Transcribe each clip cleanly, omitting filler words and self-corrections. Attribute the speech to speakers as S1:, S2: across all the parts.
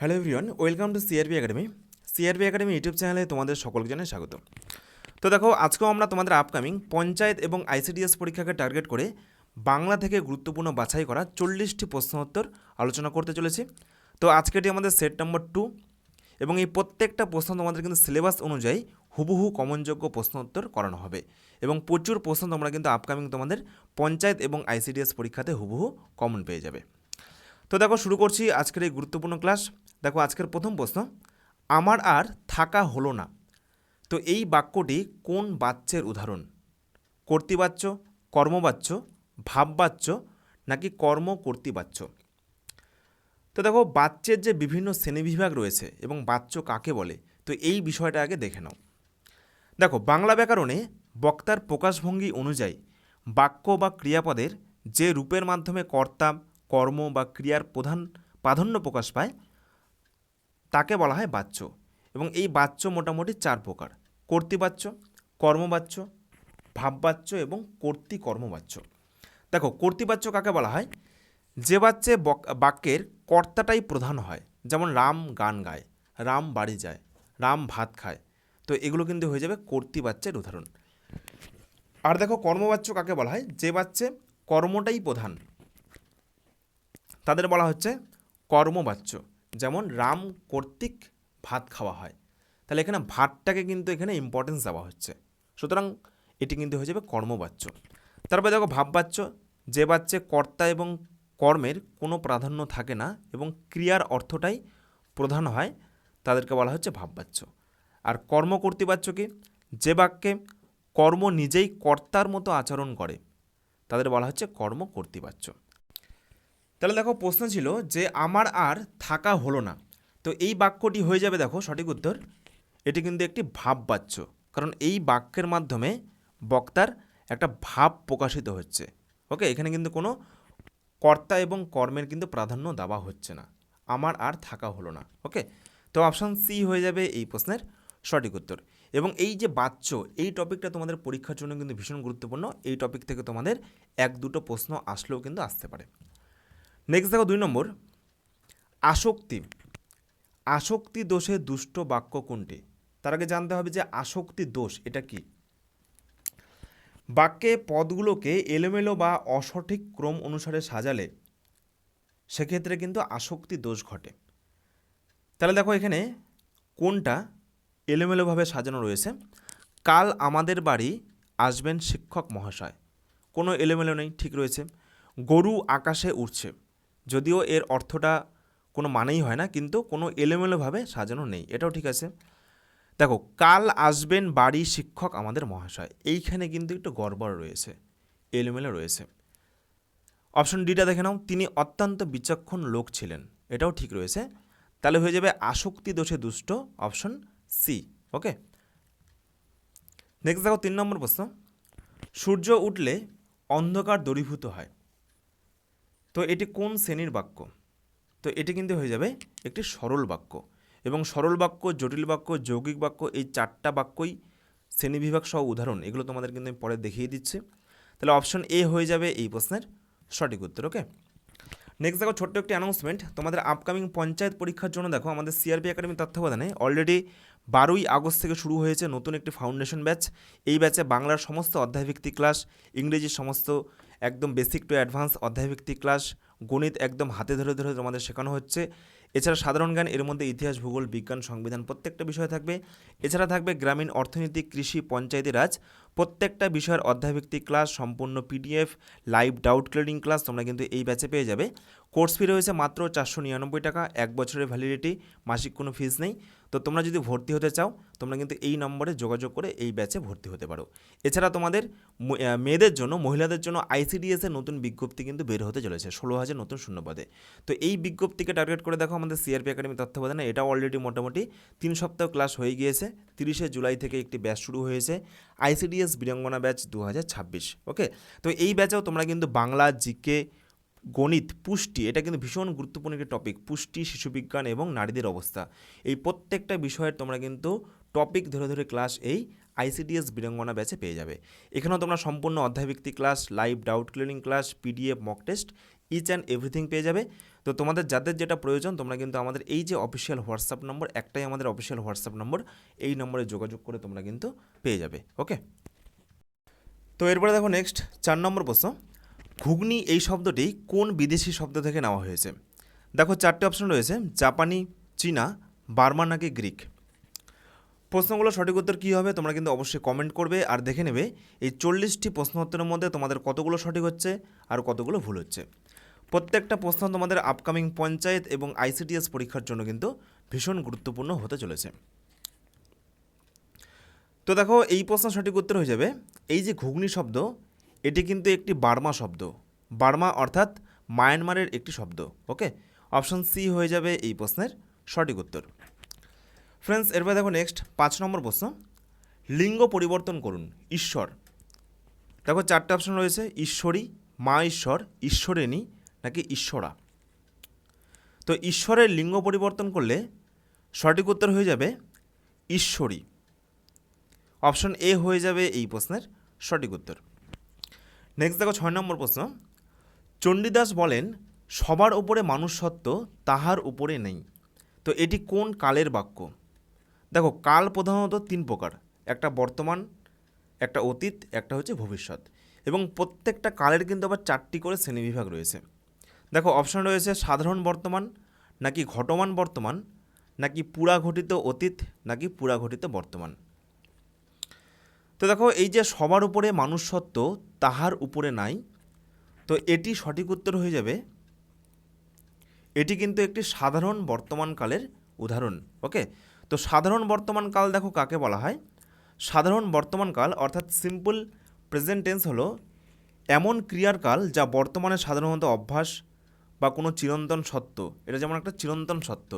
S1: Hello everyone, welcome to CRB academy. CRB academy YouTube চ্যানেলে তোমাদের সকলকে জানাই স্বাগত। তো দেখো, আজকেও আমরা তোমাদের আপকামিং পঞ্চায়েত এবং আইসিডিএস পরীক্ষাকে টার্গেট করে বাংলা থেকে গুরুত্বপূর্ণ বাছাই করা 40টি প্রশ্নোত্তর আলোচনা করতে চলেছি। তো আজকেটি আমাদের সেট নম্বর 2 এবং এই প্রত্যেকটা প্রশ্ন তোমাদের কিন্তু সিলেবাস অনুযায়ী হুবহু কমনযোগ্য প্রশ্নোত্তর করানো হবে এবং প্রচুর প্রশ্ন তোমরা কিন্তু আপকামিং তোমাদের পঞ্চায়েত এবং আইসিডিএস পরীক্ষাতে হুবহু কমন পেয়ে যাবে। তো দেখো, শুরু করছি আজকের এই গুরুত্বপূর্ণ ক্লাস। দেখো, আজকের প্রথম প্রশ্ন, আমার আর থাকা হলো না। তো এই বাক্যটি কোন বাচ্যের উদাহরণ? কর্তৃবাচ্য, কর্মবাচ্য, ভাববাচ্য নাকি কর্মকর্তৃবাচ্য? তো দেখো, বাচ্যের যে বিভিন্ন শ্রেণীবিভাগ রয়েছে এবং বাচ্য কাকে বলে, তো এই বিষয়টা আগে দেখে নাও। দেখো, বাংলা ব্যাকরণে বক্তার প্রকাশভঙ্গি অনুযায়ী বাক্য বা ক্রিয়াপদের যে রূপের মাধ্যমে কর্তা, কর্ম বা ক্রিয়ার প্রাধান্য প্রকাশ পায় তাকে বলা হয় বাচ্য। এবং এই বাচ্য মোটামুটি 4 প্রকার: কর্তৃবাচ্য, কর্মবাচ্য, ভাববাচ্য এবং কর্তৃকর্মবাচ্য। দেখো, কর্তৃবাচ্য কাকে বলা হয়? যে বাচ্চে বাক্যের কর্তাটাই প্রধান হয়, যেমন রাম গান গায়, রাম বাড়ি যায়, রাম ভাত খায়। তো এগুলো কিন্তু হয়ে যাবে কর্তৃবাচ্যের উদাহরণ। আর দেখো, কর্মবাচ্য কাকে বলা হয়? যে বাচ্চে কর্মটাই প্রধান, তাদের বলা হচ্ছে কর্মবাচ্য, যেমন রাম কর্তৃক ভাত খাওয়া হয়। তাহলে এখানে ভাতটাকে কিন্তু এখানে ইম্পর্টেন্স দেওয়া হচ্ছে, সুতরাং এটি কিন্তু হয়ে যাবে কর্মবাচ্য। তারপরে দেখো, ভাববাচ্য, যে বাচ্চে কর্তা এবং কর্মের কোনো প্রাধান্য থাকে না এবং ক্রিয়ার অর্থটাই প্রধান হয়, তাদেরকে বলা হচ্ছে ভাববাচ্য। আর কর্মকর্তৃবাচ্য কি? যে বাক্যে কর্ম নিজেই কর্তার মতো আচরণ করে, তাদের বলা হচ্ছে কর্মকর্তৃবাচ্য। তাহলে দেখো, প্রশ্ন ছিল যে আমার আর থাকা হলো না। তো এই বাক্যটি হয়ে যাবে, দেখো সঠিক উত্তর, এটি কিন্তু একটি ভাববাচ্য, কারণ এই বাক্যের মাধ্যমে বক্তার একটা ভাব প্রকাশিত হচ্ছে। ওকে, এখানে কিন্তু কোনো কর্তা এবং কর্মের কিন্তু প্রাধান্য দেওয়া হচ্ছে না। আমার আর থাকা হলো না। ওকে, তো অপশান সি হয়ে যাবে এই প্রশ্নের সঠিক উত্তর। এবং এই যে বাচ্য, এই টপিকটা তোমাদের পরীক্ষার জন্য কিন্তু ভীষণ গুরুত্বপূর্ণ। এই টপিক থেকে তোমাদের 1-2টো প্রশ্ন আসলেও কিন্তু আসতে পারে। নেক্সট দেখো, 2 নম্বর, আসক্তি। আসক্তি দোষে দুষ্ট বাক্য কোনটি? তার আগে জানতে হবে যে আসক্তি দোষ এটা কি। বাক্যে পদগুলোকে এলোমেলো বা অসঠিক ক্রম অনুসারে সাজালে সেক্ষেত্রে কিন্তু আসক্তি দোষ ঘটে। তাহলে দেখো, এখানে কোনটা এলোমেলোভাবে সাজানো রয়েছে? কাল আমাদের বাড়ি আসবেন শিক্ষক মহাশয়, কোনো এলোমেলো নেই, ঠিক রয়েছে। গরু আকাশে উড়ছে, যদিও এর অর্থটা কোনো মানেই হয় না, কিন্তু কোনো এলোমেলোভাবে সাজানো নেই, এটাও ঠিক আছে। দেখো, কাল আসবেন বাড়ি শিক্ষক আমাদের মহাশয়, এইখানে কিন্তু একটু গড়বড় রয়েছে, এলোমেলো রয়েছে। অপশন ডিটা দেখে নাও, তিনি অত্যন্ত বিচক্ষণ লোক ছিলেন, এটাও ঠিক রয়েছে। তাহলে হয়ে যাবে আসক্তি দোষে দুষ্ট, অপশন সি। ওকে, নেক্সট দেখো, 3 নম্বর প্রশ্ন, সূর্য উঠলে অন্ধকার দূরীভূত হয়। তো এটি কোন শ্রেণীর বাক্য? তো এটি কিন্তু হয়ে যাবে একটি সরল বাক্য। এবং সরল বাক্য, জটিল বাক্য, যৌগিক বাক্য, এই 4টা বাক্যই শ্রেণীবিভাগ সহ উদাহরণ, এগুলো তোমাদের কিন্তু আমি পরে দেখিয়ে দিচ্ছি। তাহলে অপশন এ হয়ে যাবে এই প্রশ্নের সঠিক উত্তর। ওকে, নেক্সট দেখো, ছোট্ট একটি অ্যানাউন্সমেন্ট। তোমাদের আপকামিং পঞ্চায়েত পরীক্ষার জন্য দেখো, আমাদের সিআরপি একাডেমি তত্ত্বাবধানে অলরেডি 12ই আগস্ট থেকে শুরু হয়েছে নতুন একটি ফাউন্ডেশন ব্যাচ। এই ব্যাচে বাংলার সমস্ত অধ্যায়ভিত্তিক ক্লাস, ইংরেজির সমস্ত একদম বেসিক টু অ্যাডভান্স অধ্যায়ভিত্তিক ক্লাস, গণিত একদম হাতে ধরে ধরে তোমাদের শেখানো হচ্ছে। এছাড়া সাধারণ জ্ঞান, এর মধ্যে ইতিহাস, ভূগোল, বিজ্ঞান, সংবিধান প্রত্যেকটা বিষয় থাকবে। এছাড়া থাকবে গ্রামীণ অর্থনীতি, কৃষি, পঞ্চায়েতি রাজ, প্রত্যেকটা বিষয়ের অধ্যায়ভিত্তিক ক্লাস, সম্পূর্ণ PDF, live doubt clearing class তোমরা কিন্তু এই ব্যাচে পেয়ে যাবে। কোর্স ফি রয়েছে মাত্র 499 টাকা, 1 বছরের ভ্যালিডিটি, মাসিক কোনো ফিস নেই। তো তোমরা যদি ভর্তি হতে চাও, তোমরা কিন্তু এই নম্বরে যোগাযোগ করে এই ব্যাচে ভর্তি হতে পারো। এছাড়া তোমাদের মেয়েদের জন্য, মহিলাদের জন্য আইসিডিএস এর নতুন বিজ্ঞপ্তি কিন্তু বের হতে চলেছে, 16,000 নতুন শূন্যপদে। তো এই বিজ্ঞপ্তিকে টার্গেট করে দেখো, আমাদের সিআরপি একাডেমি তত্ত্বাবধানে এটা অলরেডি মোটামুটি 3 সপ্তাহ ক্লাস হয়ে গিয়েছে। 30শে জুলাই থেকে একটি ব্যাচ শুরু হয়েছে, আইসিডিএস বীরাঙ্গনা ব্যাচ 2026। ওকে, তো এই ব্যাচেও তোমরা কিন্তু বাংলা, জিকে, গণিত, পুষ্টি, এটা কিন্তু ভীষণ গুরুত্বপূর্ণ একটি টপিক, পুষ্টি, শিশুবিজ্ঞান এবং নারীদের অবস্থা, এই প্রত্যেকটা বিষয়ের তোমরা কিন্তু টপিক ধরে ধরে ক্লাস এই আইসিডিএস বীরাঙ্গনা ব্যাচে পেয়ে যাবে। এখানেও তোমরা সম্পূর্ণ অধ্যায়ভিত্তিক class, live doubt clearing class, PDF, mock test, each and everything পেয়ে যাবে। তো তোমাদের যাদের যেটা প্রয়োজন তোমরা কিন্তু আমাদের এই যে অফিসিয়াল হোয়াটসঅ্যাপ নম্বর, একটাই আমাদের অফিসিয়াল হোয়াটসঅ্যাপ নম্বর, এই নম্বরে যোগাযোগ করে তোমরা কিন্তু পেয়ে যাবে। ওকে, তো এরপরে দেখো নেক্সট 4 নম্বর প্রশ্ন, ঘুগনি এই শব্দটি কোন বিদেশি শব্দ থেকে নেওয়া হয়েছে? দেখো 4টে অপশন রয়েছে, জাপানি, চীনা, বার্মা নাকি গ্রিক। প্রশ্নগুলো সঠিক উত্তর কী হবে তোমরা কিন্তু অবশ্যই কমেন্ট করবে আর দেখে নেবে এই 40টি প্রশ্ন উত্তরের মধ্যে তোমাদের কতগুলো সঠিক হচ্ছে আর কতগুলো ভুল হচ্ছে। প্রত্যেকটা প্রশ্ন তোমাদের আপকামিং পঞ্চায়েত এবং আইসিডিএস পরীক্ষার জন্য কিন্তু ভীষণ গুরুত্বপূর্ণ হতে চলেছে। তো দেখো এই প্রশ্ন সঠিক উত্তর হয়ে যাবে, এই যে ঘুগনি শব্দ এটি কিন্তু একটি বার্মা শব্দ, বার্মা অর্থাৎ মায়ানমারের একটি শব্দ। ওকে, অপশন সি হয়ে যাবে এই প্রশ্নের সঠিক উত্তর। ফ্রেন্ডস, এরপরে দেখো নেক্সট 5 নম্বর প্রশ্ন, লিঙ্গ পরিবর্তন করুন ঈশ্বর। দেখো 4টে অপশন রয়েছে, ঈশ্বরী, মা ঈশ্বর, ঈশ্বরেণী নাকি ঈশ্বরা। তো ঈশ্বরের লিঙ্গ পরিবর্তন করলে সঠিক উত্তর হয়ে যাবে ঈশ্বরী। অপশন এ হয়ে যাবে এই প্রশ্নের সঠিক উত্তর। নেক্সট দেখো 6 নম্বর প্রশ্ন, চণ্ডীদাস বলেন সবার উপরে মানুষ সত্ত্ব তাহার উপরে নেই। তো এটি কোন কালের বাক্য? দেখো কাল প্রধানত 3 প্রকার, একটা বর্তমান, একটা অতীত, একটা হচ্ছে ভবিষ্যৎ, এবং প্রত্যেকটা কালের কিন্তু আবার 4টি করে শ্রেণীবিভাগ রয়েছে। দেখো অপশন রয়েছে সাধারণ বর্তমান নাকি ঘটমান বর্তমান নাকি পুরাঘটিত অতীত নাকি পুরাঘটিত বর্তমান। তো দেখো এই যে সবার উপরে মানুষ সত্ত্ব তাহার উপরে নাই, তো এটি সঠিক উত্তর হয়ে যাবে, এটি কিন্তু একটি সাধারণ বর্তমান কালের উদাহরণ। ওকে, তো সাধারণ বর্তমান কাল দেখো কাকে বলা হয়? সাধারণ বর্তমান কাল অর্থাৎ সিম্পল প্রেজেন্ট টেন্স হলো এমন ক্রিয়ার কাল যা বর্তমানে সাধারণত অভ্যাস বা কোনো চিরন্তন সত্য, এটা যেমন একটা চিরন্তন সত্য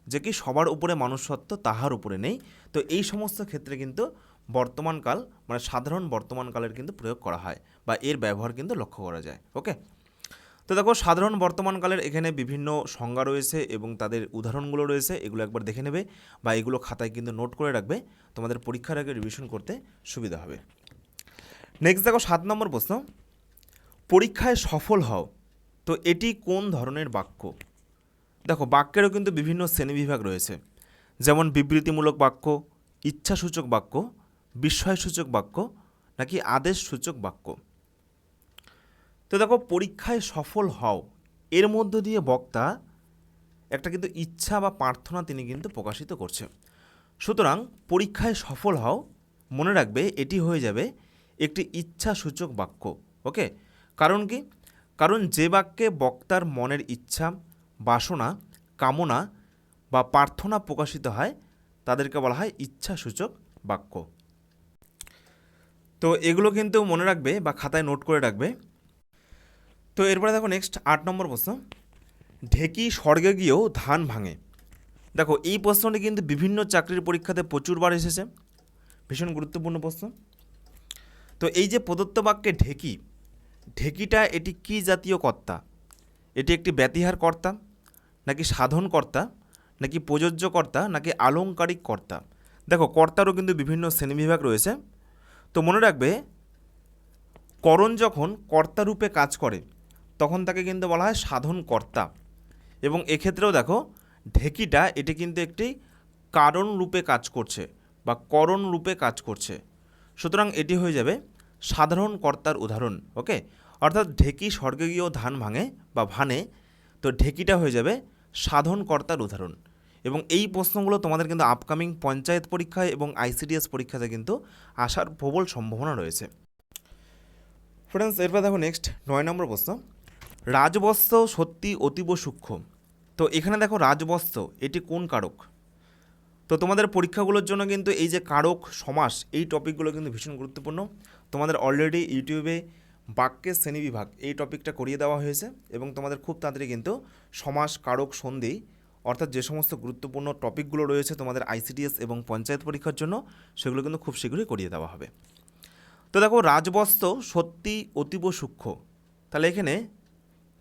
S1: যে কি সবার উপরে মানুষ সত্ত্ব তাহার উপরে নেই। তো এই সমস্ত ক্ষেত্রে কিন্তু বর্তমান কাল মানে সাধারণ বর্তমান কালের কিন্তু প্রয়োগ করা হয় বা এর ব্যবহার কিন্তু লক্ষ্য করা যায়। ওকে, তো দেখো সাধারণ বর্তমান কালের এখানে বিভিন্ন সংজ্ঞা রয়েছে এবং তাদের উদাহরণগুলো রয়েছে, এগুলো একবার দেখে নেবে বা এগুলো খাতায় কিন্তু নোট করে রাখবে, তোমাদের পরীক্ষার আগে রিভিশন করতে সুবিধা হবে। নেক্সট দেখো 7 নম্বর প্রশ্ন, পরীক্ষায় সফল হও। তো এটি কোন ধরনের বাক্য? দেখো বাক্যেরও কিন্তু বিভিন্ন শ্রেণীবিভাগ রয়েছে, যেমন বিবৃতিমূলক বাক্য, ইচ্ছাসূচক বাক্য, বিস্ময়সূচক বাক্য নাকি আদেশসূচক বাক্য। তো দেখো পরীক্ষায় সফল হও এর মধ্য দিয়ে বক্তা একটা কিন্তু ইচ্ছা বা প্রার্থনা তিনি কিন্তু প্রকাশিত করছে। সুতরাং পরীক্ষায় সফল হও মনে রাখবে এটি হয়ে যাবে একটি ইচ্ছাসূচক বাক্য। ওকে, কারণ কি? কারণ যে বাক্যে বক্তার মনের ইচ্ছা, বাসনা, কামনা বা প্রার্থনা প্রকাশিত হয় তাদেরকে বলা হয় ইচ্ছাসূচক বাক্য। তো এগুলো কিন্তু মনে রাখবে বা খাতায় নোট করে রাখবে। তো এরপরে দেখো নেক্সট 8 নম্বর প্রশ্ন, ঢেকি স্বর্গে গিয়েও ধান ভাঙে। দেখো এই প্রশ্নটি কিন্তু বিভিন্ন চাকরির পরীক্ষাতে প্রচুরবার এসেছে, ভীষণ গুরুত্বপূর্ণ প্রশ্ন। তো এই যে প্রদত্ত বাক্যে ঢেকি, ঢেকিটা এটি কি জাতীয় কর্তা? এটি একটি ব্যতিহার কর্তা নাকি সাধন কর্তা নাকি প্রযোজ্য কর্তা নাকি আলংকারিক কর্তা। দেখো কর্তারও কিন্তু বিভিন্ন শ্রেণীবিভাগ রয়েছে। তো মনে রাখবে করণ যখন কর্তারূপে কাজ করে তখন তাকে কিন্তু বলা হয় সাধন কর্তা, এবং এক্ষেত্রেও দেখো ঢেকিটা এটি কিন্তু একটি কারণ রূপে কাজ করছে বা করণ রূপে কাজ করছে, সুতরাং এটি হয়ে যাবে সাধারণ কর্তার উদাহরণ। ওকে, অর্থাৎ ঢেকি স্বর্গে গিয়েও ধান ভাঙে বা ভানে, তো ঢেকিটা হয়ে যাবে সাধন কর্তার উদাহরণ। এবং এই প্রশ্নগুলো তোমাদের কিন্তু আপকামিং পঞ্চায়েত পরীক্ষায় এবং আইসিডিএস পরীক্ষাতে কিন্তু আসার প্রবল সম্ভাবনা রয়েছে। ফ্রেন্ডস, এরপর দেখো নেক্সট 9 নম্বর প্রশ্ন, রাজবস্ত্র সত্যি অতীব সূক্ষ্ম। তো এখানে দেখো রাজবস্ত্র এটি কোন কারক? তো তোমাদের পরীক্ষাগুলোর জন্য কিন্তু এই যে কারক সমাস এই টপিকগুলো কিন্তু ভীষণ গুরুত্বপূর্ণ। তোমাদের অলরেডি ইউটিউবে বাক্যের শ্রেণীবিভাগ এই টপিকটা করিয়ে দেওয়া হয়েছে এবং তোমাদের খুব তাড়াতাড়ি কিন্তু সমাস, কারক, সন্ধি অর্থাৎ যে সমস্ত গুরুত্বপূর্ণ টপিকগুলো রয়েছে তোমাদের আইসিডিএস এবং পঞ্চায়েত পরীক্ষার জন্য সেগুলো কিন্তু খুব শীঘ্রই করিয়ে দেওয়া হবে। তো দেখো রাজবস্ত্র সত্যি অতীব সূক্ষ্ম, তাহলে এখানে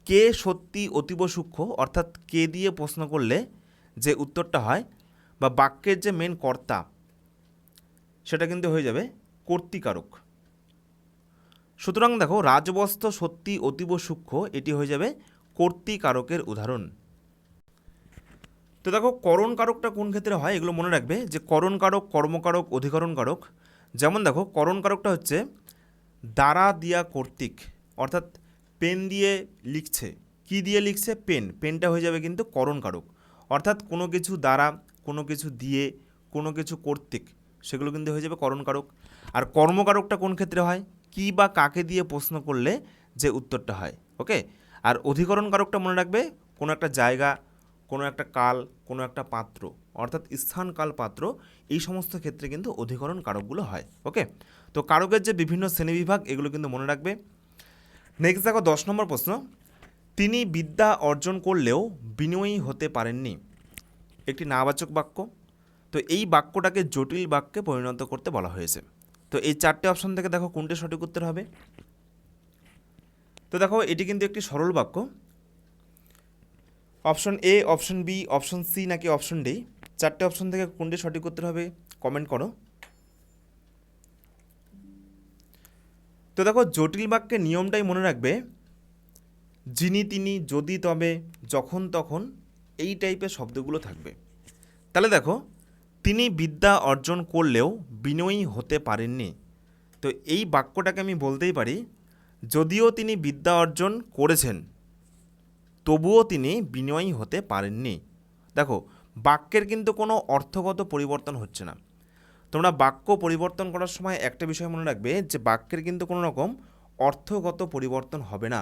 S1: কে সত্যি অতীব সূক্ষ্ম অর্থাৎ কে দিয়ে প্রশ্ন করলে যে উত্তরটা হয় বা বাক্যের যে মেন কর্তা সেটা কিন্তু হয়ে যাবে কর্তৃকারক। সুতরাং দেখো রাজবস্ত্র সত্যি অতীব সূক্ষ্ম এটি হয়ে যাবে কর্তৃকারকের উদাহরণ। তো দেখো করণ কারকটা কোন ক্ষেত্রে হয় এগুলো মনে রাখবে, যে করণ কারক, কর্মকারক, অধিকরণ কারক। যেমন দেখো করণ কারকটা হচ্ছে দ্বারা দিয়া কর্তৃক, অর্থাৎ পেন দিয়ে লিখছে, কি দিয়ে লিখছে, পেনটা হয়ে যাবে কিন্তু করণ কারক, অর্থাৎ কোনো কিছু দ্বারা, কোনো কিছু দিয়ে, কোনো কিছু কর্তৃক, সেগুলো কিন্তু হয়ে যাবে করণ কারক। আর কর্মকারকটা কোন ক্ষেত্রে হয়, কি বা কাকে দিয়ে প্রশ্ন করলে যে উত্তরটা হয়। ওকে। আর অধিকরণ কারকটা মনে রাখবে কোনো একটা জায়গা, কোনো একটা কাল, কোনো একটা পাত্র, অর্থাৎ স্থান, কাল, পাত্র, এই সমস্ত ক্ষেত্রে কিন্তু অধিকরণ কারকগুলো হয়। ওকে। তো কারকের যে বিভিন্ন শ্রেণীবিভাগ এগুলো কিন্তু মনে রাখবে। নেক্সট দেখো 10 নম্বর প্রশ্ন, তিনি বিদ্যা অর্জন করলেও বিনয়ী হতে পারেননি। একটি নাবাচক বাক্য। তো এই বাক্যটাকে জটিল বাক্যে পরিণত করতে বলা হয়েছে। তো এই 4টে অপশন থেকে দেখো কোনটি সঠিক উত্তর হবে। তো দেখো এটি কিন্তু একটি সরল বাক্য। Option A, option B, option C নাকি অপশন ডি, 4টে অপশন থেকে কোনটি সঠিক উত্তর হবে কমেন্ট করো। তো দেখো জটিল বাক্যের নিয়মটাই মনে রাখবে, যিনি, তিনি, যদি, তবে, যখন, তখন, এই টাইপের শব্দগুলো থাকবে। তাহলে দেখো তিনি বিদ্যা অর্জন করলেও বিনয়ী হতে পারেননি। তো এই বাক্যটাকে আমি বলতেই পারি, যদিও তিনি বিদ্যা অর্জন করেছেন তবুও তিনি বিনয়ী হতে পারেননি। দেখো বাক্যের কিন্তু কোনো অর্থগত পরিবর্তন হচ্ছে না। তোমরা বাক্য পরিবর্তন করার সময় একটা বিষয় মনে রাখবে, যে বাক্যের কিন্তু কোনো রকম অর্থগত পরিবর্তন হবে না,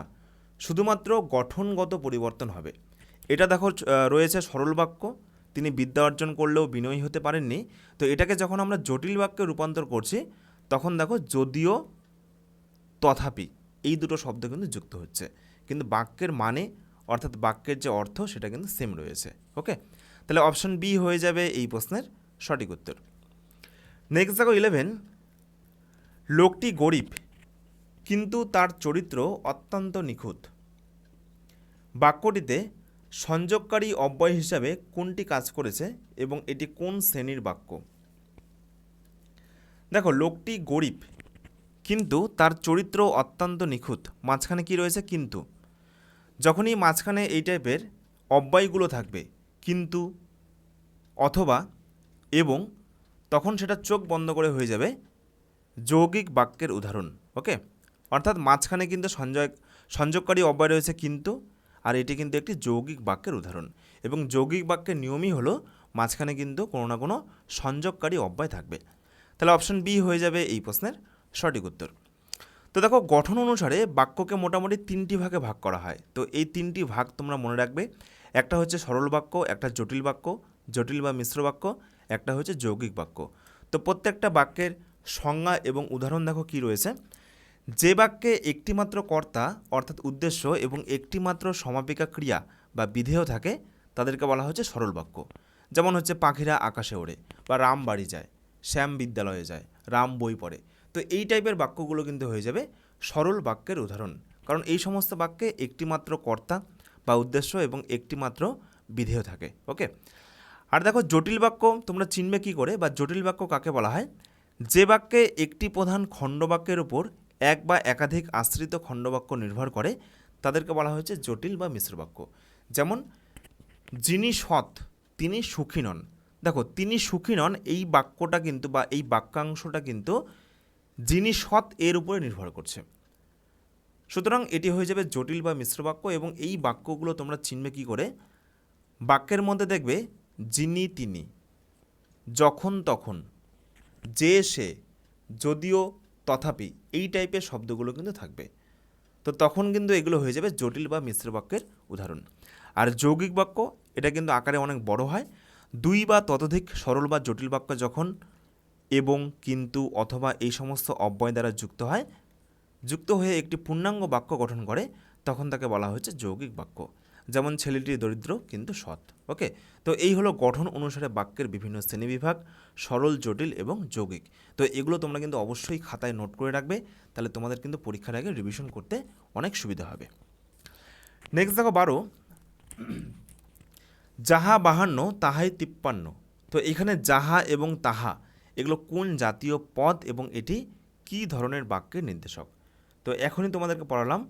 S1: শুধুমাত্র গঠনগত পরিবর্তন হবে। এটা দেখো রয়েছে সরল বাক্য, তিনি বিদ্যা অর্জন করলেও বিনয়ী হতে পারেননি। তো এটাকে যখন আমরা জটিল বাক্যে রূপান্তর করছি তখন দেখো যদিও, তথাপি, এই দুটো শব্দ কিন্তু যুক্ত হচ্ছে, কিন্তু বাক্যের মানে অর্থাৎ বাক্যের যে অর্থ সেটা কিন্তু সেম রয়েছে। ওকে। তাহলে অপশন বি হয়ে যাবে এই প্রশ্নের সঠিক উত্তর। নেক্সট দেখো 11, লোকটি গরিব কিন্তু তার চরিত্র অত্যন্ত নিখুঁত। বাক্যটিতে সংযোগকারী অব্যয় হিসাবে কোনটি কাজ করেছে এবং এটি কোন শ্রেণীর বাক্য। দেখো লোকটি গরিব কিন্তু তার চরিত্র অত্যন্ত নিখুঁত, মাঝখানে কি রয়েছে, কিন্তু। যখনই মাঝখানে এই টাইপের অব্যয়গুলো থাকবে, কিন্তু, অথবা, এবং, তখন সেটা চোখ বন্ধ করে হয়ে যাবে যৌগিক বাক্যের উদাহরণ। ওকে। অর্থাৎ মাঝখানে কিন্তু সংযোগকারী অব্যয় রয়েছে কিন্তু, আর এটি কিন্তু একটি যৌগিক বাক্যের উদাহরণ, এবং যৌগিক বাক্যের নিয়মই হলো মাঝখানে কিন্তু কোনো না কোনো সংযোগকারী অব্যয় থাকবে। তাহলে অপশন বি হয়ে যাবে এই প্রশ্নের সঠিক উত্তর। তো দেখো গঠন অনুসারে বাক্যকে মোটামুটি 3টি ভাগে ভাগ করা হয়। তো এই 3টি ভাগ তোমরা মনে রাখবে, একটা হচ্ছে সরল বাক্য, একটা জটিল বাক্য, জটিল বা মিশ্র বাক্য, একটা হচ্ছে যৌগিক বাক্য। তো প্রত্যেকটা বাক্যের সংজ্ঞা এবং উদাহরণ দেখো কি রয়েছে। যে বাক্যে একটিমাত্র কর্তা অর্থাৎ উদ্দেশ্য এবং একটিমাত্র সমাপিকা ক্রিয়া বা বিধেয় থাকে তাদেরকে বলা হচ্ছে সরল বাক্য। যেমন হচ্ছে পাখিরা আকাশে ওড়ে, বা রাম বাড়ি যায়, শ্যাম বিদ্যালয়ে যায়, রাম বই পড়ে। তো এই টাইপের বাক্যগুলো কিন্তু হয়ে যাবে সরল বাক্যের উদাহরণ, কারণ এই সমস্ত বাক্যে একটিমাত্র কর্তা বা উদ্দেশ্য এবং একটিমাত্র বিধেয় থাকে। ওকে। আর দেখো জটিল বাক্য তোমরা চিনবে কী করে, বা জটিল বাক্য কাকে বলা হয়, যে বাক্যে একটি প্রধান খণ্ডবাক্যের উপর এক বা একাধিক আশ্রিত খণ্ডবাক্য নির্ভর করে তাদেরকে বলা হয়েছে জটিল বা মিশ্র বাক্য। যেমন যিনি সৎ তিনি সুখী নন। দেখো তিনি সুখী নন এই বাক্যটা কিন্তু, বা এই বাক্যাংশটা কিন্তু যিনি সৎ এর উপরে নির্ভর করছে। সুতরাং এটি হয়ে যাবে জটিল বা মিশ্র বাক্য, এবং এই বাক্যগুলো তোমরা চিনবে কী করে, বাক্যের মধ্যে দেখবে যিনি, তিনি, যখন, তখন, যে, সে, যদিও, তথাপি, এই টাইপের শব্দগুলো কিন্তু থাকবে। তো তখন কিন্তু এগুলো হয়ে যাবে জটিল বা মিশ্র বাক্যের উদাহরণ। আর যৌগিক বাক্য এটা কিন্তু আকারে অনেক বড় হয়। 2 বা ততোধিক সরল বা জটিল বাক্য যখন এবং, কিন্তু, অথবা এই সমস্ত অব্যয় দ্বারা যুক্ত হয়ে একটি পূর্ণাঙ্গ বাক্য গঠন করে তখন তাকে বলা হচ্ছে যৌগিক বাক্য। যেমন ছেলেটি দরিদ্র কিন্তু সৎ। ওকে। তো এই হলো গঠন অনুসারে বাক্যের বিভিন্ন শ্রেণীবিভাগ, সরল, জটিল এবং যৌগিক। তো এগুলো তোমরা কিন্তু অবশ্যই খাতায় নোট করে রাখবে, তাহলে তোমাদের কিন্তু পরীক্ষার আগে রিভিশন করতে অনেক সুবিধা হবে। নেক্সট দেখো 12, যাহা 52 তাহাই 53। তো এখানে যাহা এবং তাহা এগুলো কোন জাতীয় পদ এবং এটি কী ধরনের বাক্যের নির্দেশক। তো এখনই তোমাদেরকে পড়ালাম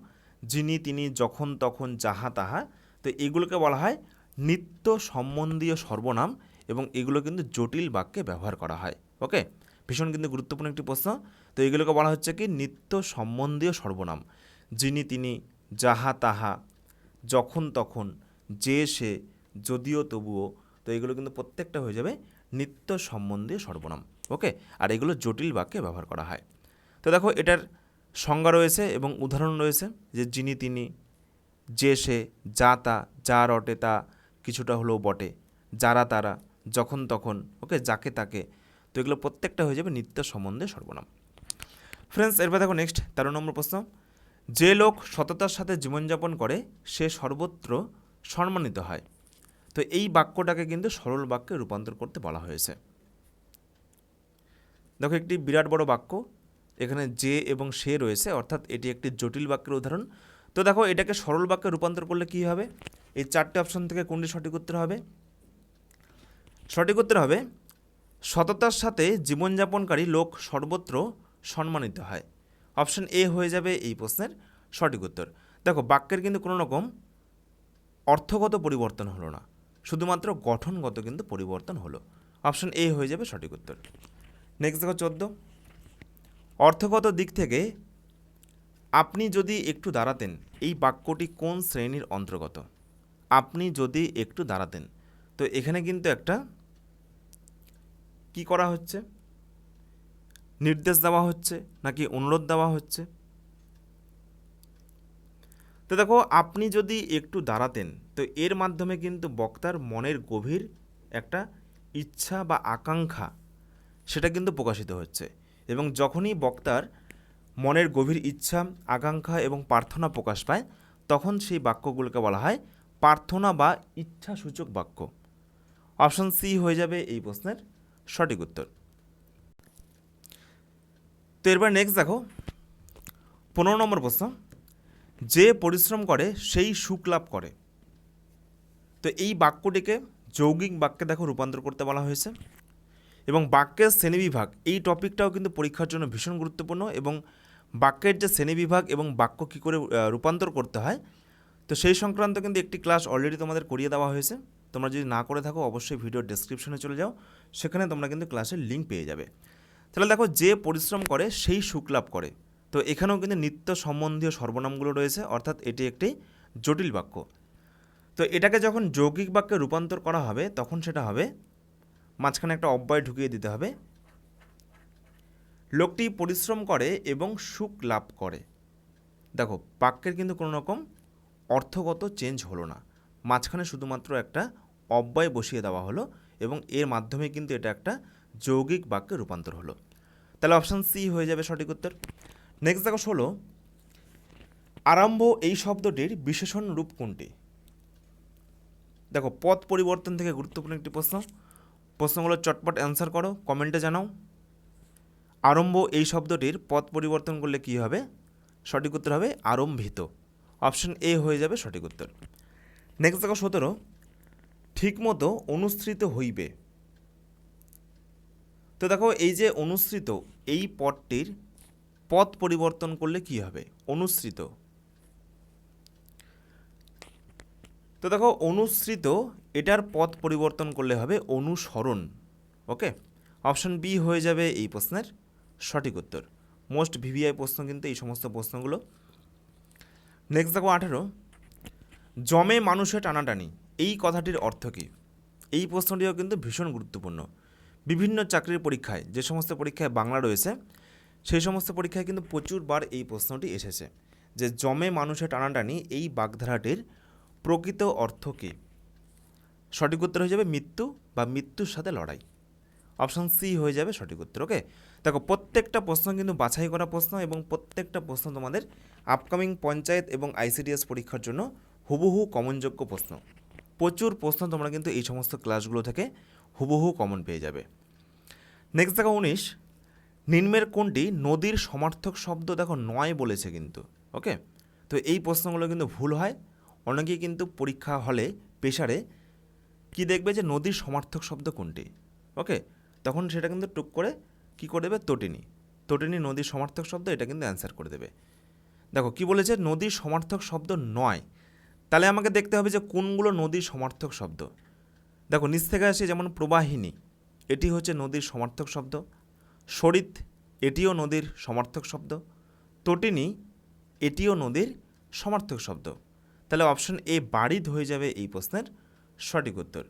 S1: যিনি তিনি যখন তখন যাহা তাহা। তো এগুলোকে বলা হয় নিত্য সম্বন্ধীয় সর্বনাম এবং এগুলো কিন্তু জটিল বাক্যে ব্যবহার করা হয়। ওকে, ভীষণ কিন্তু গুরুত্বপূর্ণ একটি প্রশ্ন। তো এগুলোকে বলা হচ্ছে কি নিত্য সম্বন্ধীয় সর্বনাম। যিনি তিনি, যাহা তাহা, যখন তখন, যে সে, যদিও তবুও। তো এগুলো কিন্তু প্রত্যেকটা হয়ে যাবে নিত্য সম্বন্ধীয় সর্বনাম। ওকে, আর এগুলো জটিল বাক্যে ব্যবহার করা হয়। তো দেখো এটার সংজ্ঞা রয়েছে এবং উদাহরণ রয়েছে, যে যিনি তিনি, যে সে, যা তা, যা রটে তা কিছুটা হলেও বটে, যারা তারা, যখন তখন, ওকে, যাকে তাকে। তো এগুলো প্রত্যেকটা হয়ে যাবে নিত্য সম্বন্ধে সর্বনাম। ফ্রেন্ডস, এরপর দেখো নেক্সট 13 নম্বর প্রশ্ন। যে লোক সততার সাথে জীবনযাপন করে সে সর্বত্র সম্মানিত হয়। তো এই বাক্যটাকে কিন্তু সরল বাক্যে রূপান্তর করতে বলা হয়েছে। দেখো একটি বিরাট বড় বাক্য, এখানে যে এবং সে রয়েছে, অর্থাৎ এটি একটি জটিল বাক্যের উদাহরণ। তো দেখো এটাকে সরল বাক্যে রূপান্তর করলে কী হবে? এই 4টে অপশন থেকে কোনটি সঠিক উত্তর হবে? সঠিক উত্তর হবে সততার সাথে জীবনযাপনকারী লোক সর্বত্র সম্মানিত হয়। অপশন এ হয়ে যাবে এই প্রশ্নের সঠিক উত্তর। দেখো বাক্যের কিন্তু কোনো রকম অর্থগত পরিবর্তন হলো না, শুধুমাত্র গঠনগত কিন্তু পরিবর্তন হলো। অপশন এ হয়ে যাবে সঠিক উত্তর। নেক্সট দেখো 14। অর্থগত দিক থেকে আপনি যদি একটু দাঁড়াতেন, এই বাক্যটি কোন শ্রেণীর অন্তর্গত? আপনি যদি একটু দাঁড়াতেন, তো এখানে কিন্তু একটা কি করা হচ্ছে? নির্দেশ দেওয়া হচ্ছে নাকি অনুরোধ দেওয়া হচ্ছে? তো দেখো আপনি যদি একটু দাঁড়াতেন, তো এর মাধ্যমে কিন্তু বক্তার মনের গভীর একটা ইচ্ছা বা আকাঙ্ক্ষা সেটা কিন্তু প্রকাশিত হচ্ছে। এবং যখনই বক্তার মনের গভীর ইচ্ছা, আকাঙ্ক্ষা এবং প্রার্থনা প্রকাশ পায়, তখন সেই বাক্যগুলোকে বলা হয় প্রার্থনা বা ইচ্ছাসূচক বাক্য। অপশন সি হয়ে যাবে এই প্রশ্নের সঠিক উত্তর। তো এরপর নেক্সট দেখো 15 নম্বর প্রশ্ন। যে পরিশ্রম করে সেই সুখ লাভ করে। তো এই বাক্যটিকে যৌগিক বাক্যে দেখো রূপান্তর করতে বলা হয়েছে। এবং বাক্যের শ্রেণীবিভাগ, এই টপিকটাও কিন্তু পরীক্ষার জন্য ভীষণ গুরুত্বপূর্ণ। এবং বাক্যের যে শ্রেণীবিভাগ এবং বাক্য কী করে রূপান্তর করতে হয়, তো সেই সংক্রান্ত কিন্তু একটি ক্লাস অলরেডি তোমাদের করিয়ে দেওয়া হয়েছে। তোমরা যদি না করে থাকো অবশ্যই ভিডিওর ডেসক্রিপশনে চলে যাও, সেখানে তোমরা কিন্তু ক্লাসের লিঙ্ক পেয়ে যাবে। তাহলে দেখো যে পরিশ্রম করে সেই সুখ লাভ করে। তো এখানেও কিন্তু নিত্য সম্বন্ধীয় সর্বনামগুলো রয়েছে, অর্থাৎ এটি একটি জটিল বাক্য। তো এটাকে যখন যৌগিক বাক্যে রূপান্তর করা হবে, তখন সেটা হবে মাঝখানে একটা অব্যয় ঢুকিয়ে দিতে হবে। লোকটি পরিশ্রম করে এবং সুখ লাভ করে। দেখো বাক্যের কিন্তু কোনো রকম অর্থগত চেঞ্জ হলো না, মাঝখানে শুধুমাত্র একটা অব্যয় বসিয়ে দেওয়া হলো এবং এর মাধ্যমে কিন্তু এটা একটা যৌগিক বাক্যে রূপান্তর হলো। তাহলে অপশান সি হয়ে যাবে সঠিক উত্তর। নেক্সট দেখো 16। আরম্ভ এই শব্দটির বিশেষণ রূপ কোনটি? দেখো পদ পরিবর্তন থেকে গুরুত্বপূর্ণ একটি প্রশ্ন। প্রশ্নগুলো চটপট অ্যান্সার করো, কমেন্টে জানাও। আরম্ভ এই শব্দটির পদ পরিবর্তন করলে কী হবে? সঠিক উত্তর হবে আরম্ভিত। অপশন এ হয়ে যাবে সঠিক উত্তর। নেক্সট দেখো 17। ঠিকমতো অনুসৃত হইবে। তো দেখো এই যে অনুসৃত, এই পদটির পদ পরিবর্তন করলে কি হবে? অনুসৃত। তো দেখো অনুসৃত, এটার পদ পরিবর্তন করলে হবে অনুসরণ। ওকে, অপশন বি হয়ে যাবে এই প্রশ্নের সঠিক উত্তর। মোস্ট ভিভিআই প্রশ্ন কিন্তু এই সমস্ত প্রশ্নগুলো। নেক্সট দেখো 18। জমে মানুষে টানাটানি, এই কথাটির অর্থ কী? এই প্রশ্নটিও কিন্তু ভীষণ গুরুত্বপূর্ণ। বিভিন্ন চাকরির পরীক্ষায়, যে সমস্ত পরীক্ষায় বাংলা রয়েছে, সেই সমস্ত পরীক্ষায় কিন্তু প্রচুরবার এই প্রশ্নটি এসেছে, যে জমে মানুষে টানাটানি এই বাগধারাটির প্রকৃত অর্থ কী? সঠিক উত্তর হয়ে যাবে মৃত্যু বা মৃত্যুর সাথে লড়াই। অপশান সি হয়ে যাবে সঠিক উত্তর। ওকে, দেখো প্রত্যেকটা প্রশ্ন কিন্তু বাছাই করা প্রশ্ন এবং প্রত্যেকটা প্রশ্ন তোমাদের আপকামিং পঞ্চায়েত এবং আইসিডিএস পরীক্ষার জন্য হুবহু কমনযোগ্য প্রশ্ন। প্রচুর প্রশ্ন তোমরা কিন্তু এই সমস্ত ক্লাসগুলো থেকে হুবহু কমন পেয়ে যাবে। নেক্সট দেখো 19। নিম্নের কোনটি নদীর সমার্থক শব্দ? দেখো নয় বলেছে কিন্তু। ওকে, তো এই প্রশ্নগুলো কিন্তু ভুল হয়। অনেকেই কিন্তু পরীক্ষা হলে পেশারে কি দেখবে যে নদীর সমার্থক শব্দ কোনটি। ওকে, তখন সেটা কিন্তু টুক করে কি করে দেবে? তটিনী। তটিনী নদীর সমার্থক শব্দ, এটা কিন্তু অ্যান্সার করে দেবে। দেখো কি বলেছে, নদীর সমার্থক শব্দ নয়। তাহলে আমাকে দেখতে হবে যে কোনগুলো নদীর সমার্থক শব্দ। দেখো নিচ থেকে আসে, যেমন প্রবাহিনী, এটি হচ্ছে নদীর সমার্থক শব্দ। সরিত, এটিও নদীর সমার্থক শব্দ। তটিনী, এটিও নদীর সমার্থক শব্দ। তাহলে অপশন এ বারিদ হয়ে যাবে এই প্রশ্নের সঠিক উত্তর।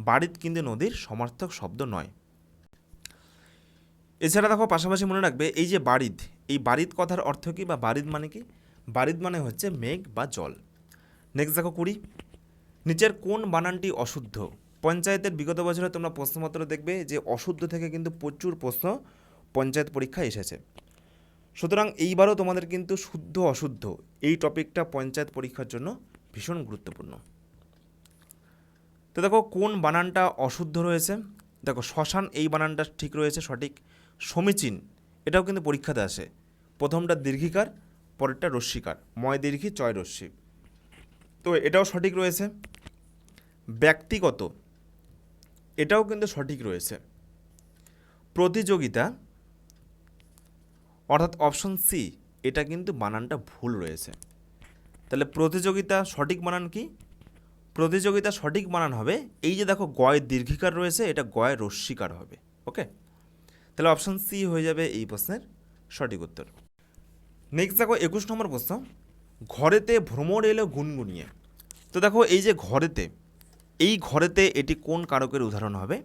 S1: বারিদ কিন্তু নদীর সমার্থক শব্দ নয়। এছাড়া দেখো পাশাপাশি মনে রাখবে, এই যে বারিদ, এই বারিদ কথার অর্থ কী বা বারিদ মানে কি? বারিদ মানে হচ্ছে মেঘ বা জল। নেক্সট দেখো 20, নিচের কোন বানানটি অশুদ্ধ? পঞ্চায়েতের বিগত বছরে তোমরা প্রশ্নপত্র দেখবে যে অশুদ্ধ থেকে কিন্তু প্রচুর প্রশ্ন পঞ্চায়েত পরীক্ষায় এসেছে। সুতরাং এইবারও তোমাদের কিন্তু শুদ্ধ অশুদ্ধ এই টপিকটা পঞ্চায়েত পরীক্ষার জন্য ভীষণ গুরুত্বপূর্ণ। তো দেখো কোন বানানটা অশুদ্ধ রয়েছে। দেখো শ্মশান, এই বানানটা ঠিক রয়েছে, সঠিক। সমীচীন, এটাও কিন্তু পরীক্ষাতে আসে। প্রথমটা দীর্ঘিকার, পরেরটা রস্যিকার, ময় দীর্ঘি চয় রস্যি, তো এটাও সঠিক রয়েছে। ব্যক্তিগত, এটাও কিন্তু সঠিক রয়েছে। প্রতিযোগিতা, অর্থাৎ অপশন সি, এটা কিন্তু বানানটা ভুল রয়েছে। তাহলে প্রতিযোগিতা সঠিক বানান কি? প্রতিযোগিতা সঠিক বানান হবে, এই যে দেখো গয় দীর্ঘিকার রয়েছে, এটা গয় রস্যিকার হবে। ওকে, তাহলে অপশন সি হয়ে যাবে এই প্রশ্নের সঠিক উত্তর। নেক্সট দেখো 21 নম্বর প্রশ্ন, ঘরেতে ভ্রমর এলো গুনগুনিয়ে। তো দেখো এই যে ঘরেতে, এই ঘরেতে এটি কোন কারকের উদাহরণ হবে?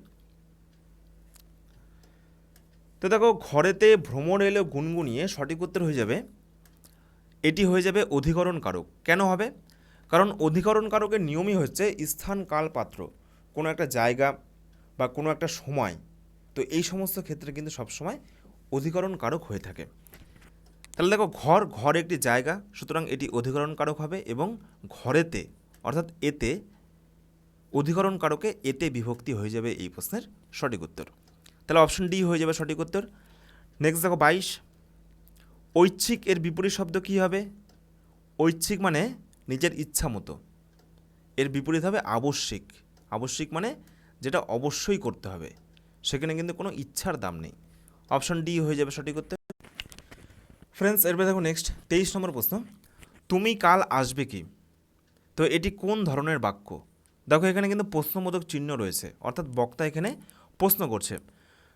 S1: তো দেখো ঘরেতে ভ্রমর এলো গুনগুনিয়ে, সঠিক উত্তর হয়ে যাবে, এটি হয়ে যাবে অধিকরণ কারক। কেন হবে? কারণ অধিকরণ কারকের নিয়মই হচ্ছে স্থান কাল পাত্র, কোনো একটা জায়গা বা কোনো একটা সময়, তো এই সমস্ত ক্ষেত্রে কিন্তু সবসময় অধিকরণ কারক হয়ে থাকে। তাহলে দেখো ঘর একটি জায়গা, সুতরাং এটি অধিকরণ কারক হবে, এবং ঘরেতে অর্থাৎ এতে, অধিকরণ কারকে এতে বিভক্তি হয়ে যাবে এই প্রশ্নের সঠিক উত্তর। তাহলে অপশন ডি হয়ে যাবে সঠিক উত্তর। নেক্সট দেখো 22, ঐচ্ছিক এর বিপরীত শব্দ কী হবে? ঐচ্ছিক মানে নিজের ইচ্ছা মতো, এর বিপরীত হবে আবশ্যিক। আবশ্যিক মানে যেটা অবশ্যই করতে হবে, সেখানে কিন্তু কোনো ইচ্ছার দাম নেই। অপশন ডি হয়ে যাবে সঠিক উত্তর। ফ্রেন্ডস, এরপরে দেখো নেক্সট 23 নম্বর প্রশ্ন, তুমি কাল আসবে কি? তো এটি কোন ধরনের বাক্য? দেখো এখানে কিন্তু প্রশ্নবোধক চিহ্ন রয়েছে, অর্থাৎ বক্তা এখানে প্রশ্ন করছে,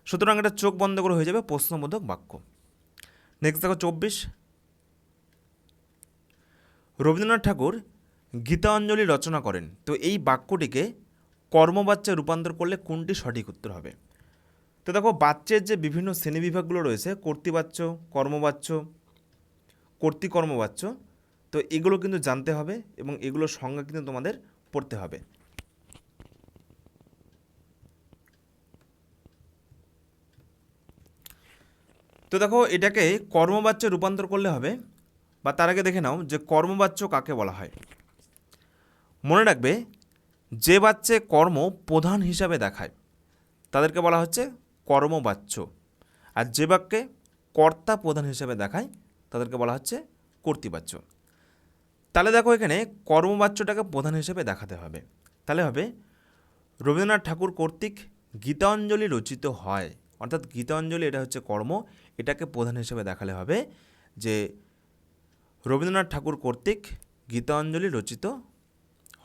S1: সুতরাং এটা চোখ বন্ধ করে হয়ে যাবে প্রশ্নবোধক বাক্য। নেক্সট দেখো 24, রবীন্দ্রনাথ ঠাকুর গীতাঞ্জলি রচনা করেন। তো এই বাক্যটিকে কর্মবাচ্যে রূপান্তর করলে কোনটি সঠিক উত্তর হবে? তো দেখো বাচ্যের যে বিভিন্ন শ্রেণীবিভাগগুলো রয়েছে, কর্তৃবাচ্য, কর্মবাচ্য, কর্তৃকর্মবাচ্য, তো এগুলো কিন্তু জানতে হবে এবং এগুলোর সংজ্ঞা কিন্তু তোমাদের পড়তে হবে। তো দেখো এটাকে কর্মবাচ্যে রূপান্তর করলে হবে, বা তার আগে দেখে নাও যে কর্মবাচ্য কাকে বলা হয়। মনে রাখবে, যে বাচ্চে কর্ম প্রধান হিসাবে দেখায় তাদেরকে বলা হচ্ছে কর্মবাচ্য, আর যে বাক্যে কর্তা প্রধান হিসাবে দেখায় তাদেরকে বলা হচ্ছে কর্তৃবাচ্য। তাহলে দেখো এখানে কর্মবাচ্যটাকে প্রধান হিসেবে দেখাতে হবে। তাহলে হবে রবীন্দ্রনাথ ঠাকুর কর্তৃক গীতাঞ্জলি রচিত হয়, অর্থাৎ গীতাঞ্জলি এটা হচ্ছে কর্ম, এটাকে প্রধান হিসেবে দেখালে হবে যে রবীন্দ্রনাথ ঠাকুর কর্তৃক গীতাঞ্জলি রচিত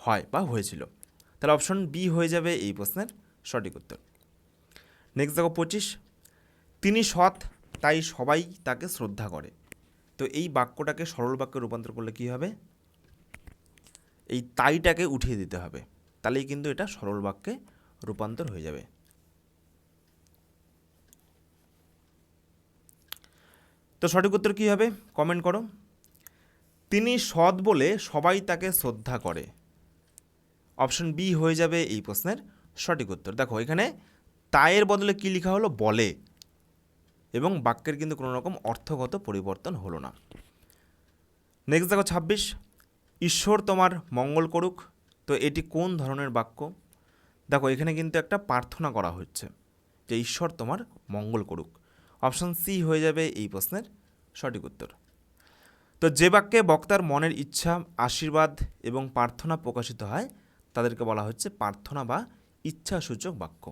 S1: হয় বা হয়েছিল। তাহলে অপশন বি হয়ে যাবে এই প্রশ্নের সঠিক উত্তর। নেক্সট দেখো 25, তিনি সৎ তাই সবাই তাকে শ্রদ্ধা করে। তো এই বাক্যটাকে সরল বাক্যে রূপান্তর করলে কী হবে? এই তাইটাকে উঠিয়ে দিতে হবে, তাহলেই কিন্তু এটা সরল বাক্যে রূপান্তর হয়ে যাবে। তো সঠিক উত্তর কী হবে কমেন্ট করো। তিনি সৎ বলে সবাই তাকে শ্রদ্ধা করে, অপশন বি হয়ে যাবে এই প্রশ্নের সঠিক উত্তর। দেখো এখানে তাইয়ের বদলে কী লেখা হলো? বলে, এবং বাক্যের কিন্তু কোনো রকম অর্থগত পরিবর্তন হলো না। নেক্সট দেখো 26, ঈশ্বর তোমার মঙ্গল করুক। তো এটি কোন ধরনের বাক্য? দেখো এখানে কিন্তু একটা প্রার্থনা করা হচ্ছে যে ঈশ্বর তোমার মঙ্গল করুক, অপশন সি হয়ে যাবে এই প্রশ্নের সঠিক উত্তর। তো যে বাক্যে বক্তার মনের ইচ্ছা, আশীর্বাদ এবং প্রার্থনা প্রকাশিত হয় তাদেরকে বলা হচ্ছে প্রার্থনা বা ইচ্ছাসূচক বাক্য।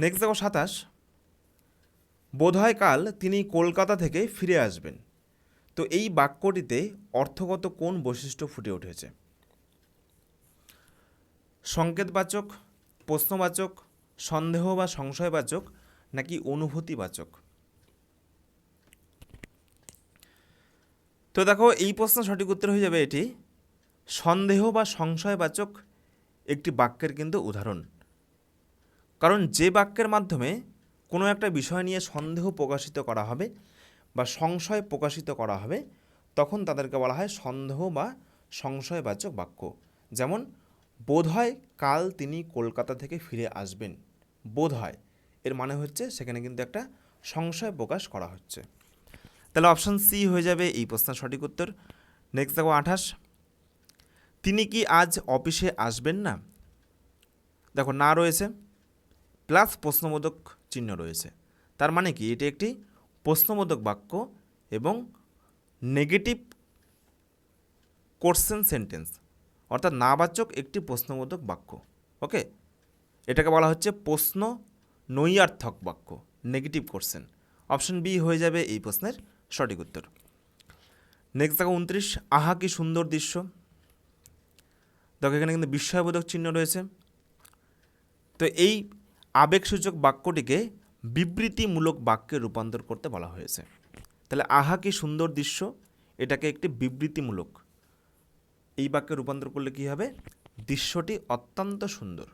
S1: নেক্সট দেখো 27, বোধহয় কাল তিনি কলকাতা থেকে ফিরে আসবেন। তো তো এই বাক্যটিতে অর্থগত কোন বৈশিষ্ট্য ফুটে উঠেছে? সংকেতবাচক, প্রশ্নবাচক, সন্দেহ বা সংশয়বাচক নাকি অনুভূতিবাচক? তো দেখো এই প্রশ্ন সঠিক উত্তর হয়ে যাবে এটি সন্দেহ বা সংশয়বাচক একটি বাক্যের কিন্তু উদাহরণ। কারণ যে বাক্যের মাধ্যমে কোনো একটা বিষয় নিয়ে সন্দেহ প্রকাশিত করা হবে বা সংশয় প্রকাশিত করা হবে তখন তাদেরকে বলা হয় সন্দেহ বা সংশয়বাচক বাক্য। যেমন বোধহয় কাল তিনি কলকাতা থেকে ফিরে আসবেন। বোধহয় এর মানে হচ্ছে সেখানে কিন্তু একটা সংশয় প্রকাশ করা হচ্ছে। তাহলে অপশান সি হয়ে যাবে এই প্রশ্নের সঠিক উত্তর। নেক্সট দেখো 28, তিনি কি আজ অফিসে আসবেন না? দেখো না রয়েছে প্লাস প্রশ্নবোধক চিহ্ন রয়েছে, তার মানে কি এটি একটি প্রশ্নবোধক বাক্য এবং নেগেটিভ কোশ্চেন সেন্টেন্স, অর্থাৎ নাবাচক একটি প্রশ্নবোধক বাক্য। ওকে, এটাকে বলা হচ্ছে প্রশ্ন নৈয়ার্থক বাক্য, নেগেটিভ কোশ্চেন। অপশন বি হয়ে যাবে এই প্রশ্নের সঠিক উত্তর। নেক্সট দেখো 29, আহা কি সুন্দর দৃশ্য। দেখো এখানে কিন্তু বিস্ময়বোধক চিহ্ন রয়েছে। তো এই আবেগসূচক বাক্যটিকে বিবৃতিমূলক বাক্যে রূপান্তর করতে বলা হয়েছে। তাহলে আহা কি সুন্দর দৃশ্য এটাকে একটি বিবৃতিমূলক, এই বাক্যে রূপান্তর করলে কি হবে? দৃশ্যটি অত্যন্ত সুন্দর।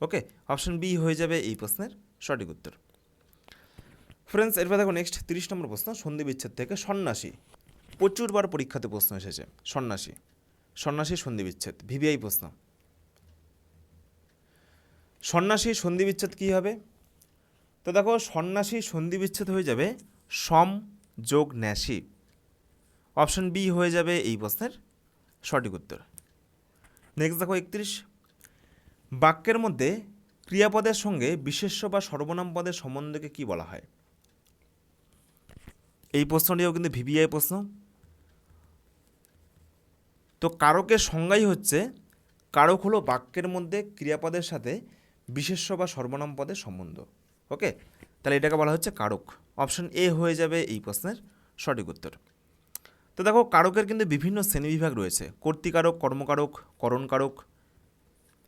S1: ওকে, অপশন বি হয়ে যাবে এই প্রশ্নের সঠিক উত্তর। ফ্রেন্ডস, এরপর দেখো নেক্সট 30 নম্বর প্রশ্ন, সন্ধি বিচ্ছেদ থেকে সন্ন্যাসী। প্রচুরবার পরীক্ষাতে প্রশ্ন এসেছে সন্ন্যাসী, সন্ন্যাসী সন্ধি বিচ্ছেদ, ভিভিআই প্রশ্ন। সন্ন্যাসী সন্ধি বিচ্ছেদ কী হবে? তো দেখো সন্ন্যাসী সন্ধি বিচ্ছেদ হয়ে যাবে সম যোগ ন্যাসী। অপশন বি হয়ে যাবে এই প্রশ্নের সঠিক উত্তর। নেক্সট দেখো 31, বাক্যের মধ্যে ক্রিয়াপদের সঙ্গে বিশেষ্য বা সর্বনাম পদের সম্বন্ধকে কি বলা হয়? এই প্রশ্নটিও কিন্তু ভিভিআই প্রশ্ন। তো কারকের সংজ্ঞাই হচ্ছে, কারক হলো বাক্যের মধ্যে ক্রিয়াপদের সাথে বিশেষ্য বা সর্বনাম পদের সম্বন্ধ। ওকে, তাহলে এটাকে বলা হচ্ছে কারক। অপশন এ হয়ে যাবে এই প্রশ্নের সঠিক উত্তর। তো দেখো কারকের কিন্তু বিভিন্ন শ্রেণীবিভাগ রয়েছে, কর্তৃকারক, কর্মকারক, করণকারক,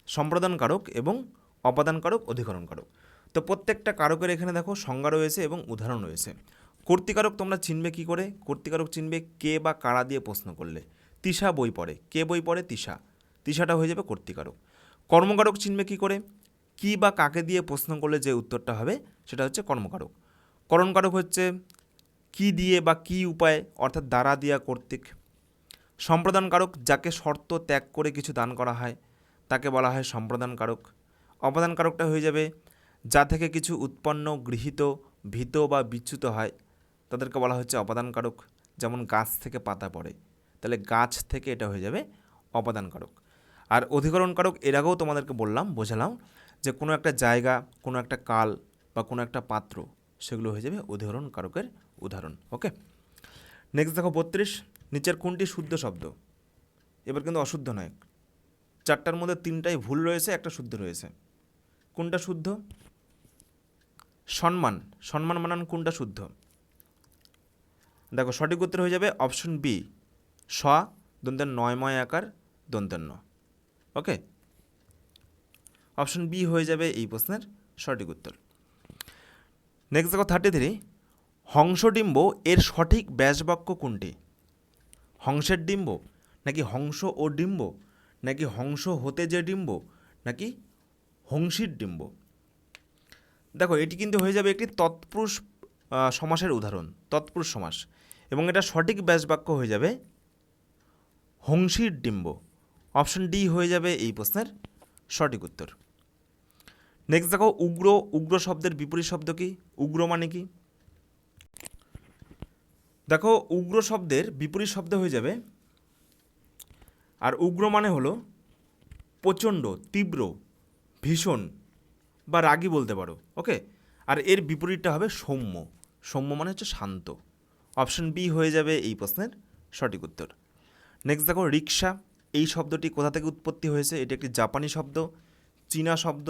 S1: সম্প্রদান কারক এবং অপাদান কারক, অধিকরণ কারক। তো প্রত্যেকটা কারকের এখানে দেখো সংজ্ঞা রয়েছে এবং উদাহরণ রয়েছে। কর্তৃকারক তোমরা চিনবে কি করে? কর্তৃকারক চিনবে কে বা কারা দিয়ে প্রশ্ন করলে। তিশা বই পড়ে, কে বই পড়ে? তিশা, তিশাটা হয়ে যাবে কর্তৃকারক। কর্মকারক চিনবে কি করে? কি বা কাকে দিয়ে প্রশ্ন করলে যে উত্তরটা হবে সেটা হচ্ছে কর্মকারক। করণকারক হচ্ছে কি দিয়ে বা কি উপায়, অর্থাৎ দ্বারা দিয়া কর্তৃক। সম্প্রদানকারক যাকে শর্ত ত্যাগ করে কিছু দান করা হয় তাকে বলা হয় সম্প্রদানকারক। অপাদানকারকটা হয়ে যাবে যা থেকে কিছু উৎপন্ন, গৃহীত, ভীত বা বিচ্যুত হয় তাদেরকে বলা হচ্ছে অপাদানকারক। যেমন গাছ থেকে পাতা পড়ে, তাহলে গাছ থেকে এটা হয়ে যাবে অপাদানকারক। আর অধিকরণকারক এর আগেও তোমাদেরকে বোঝালাম যে কোনো একটা জায়গা, কোনো একটা কাল বা কোনো একটা পাত্র, সেগুলো হয়ে যাবে অধিকরণ কারকের উদাহরণ। ওকে, নেক্সট দেখো 32, নিচের কোনটি শুদ্ধ শব্দ? এবার কিন্তু অশুদ্ধ নয়, 4টার মধ্যে 3টাই ভুল রয়েছে, একটা শুদ্ধ রয়েছে। কোনটা শুদ্ধ? সম্মান, সম্মান বানান কোনটা শুদ্ধ? দেখো সঠিক উত্তর হয়ে যাবে অপশন বি, স দন্তের নয়ময় আকার দন্তেন্য। ওকে, অপশন বি হয়ে যাবে এই প্রশ্নের সঠিক উত্তর। নেক্সট দেখো 33, হংসডিম্ব এর সঠিক ব্যাসবাক্য কোনটি? হংসের ডিম্ব নাকি হংস ও ডিম্ব নাকি হংস হতে যে ডিম্ব নাকি হংসীর ডিম্ব? দেখো এটি কিন্তু হয়ে যাবে একটি তৎপুরুষ সমাসের উদাহরণ, তৎপুরুষ সমাস, এবং এটা সঠিক ব্যাসবাক্য হয়ে যাবে হংসীর ডিম্ব। অপশন ডি হয়ে যাবে এই প্রশ্নের সঠিক উত্তর। নেক্সট দেখো উগ্র, উগ্র শব্দের বিপরীত শব্দ কি? উগ্র মানে কি? দেখো উগ্র শব্দের বিপরীত শব্দ হয়ে যাবে, আর উগ্র মানে হলো প্রচণ্ড, তীব্র, ভীষণ বা রাগী বলতে পারো। ওকে, আর এর বিপরীতটা হবে সৌম্য, সৌম্য মানে হচ্ছে শান্ত। অপশন বি হয়ে যাবে এই প্রশ্নের সঠিক উত্তর। নেক্সট দেখো রিক্সা, এই শব্দটি কোথা থেকে উৎপত্তি হয়েছে? এটি একটি জাপানি শব্দ, চীনা শব্দ,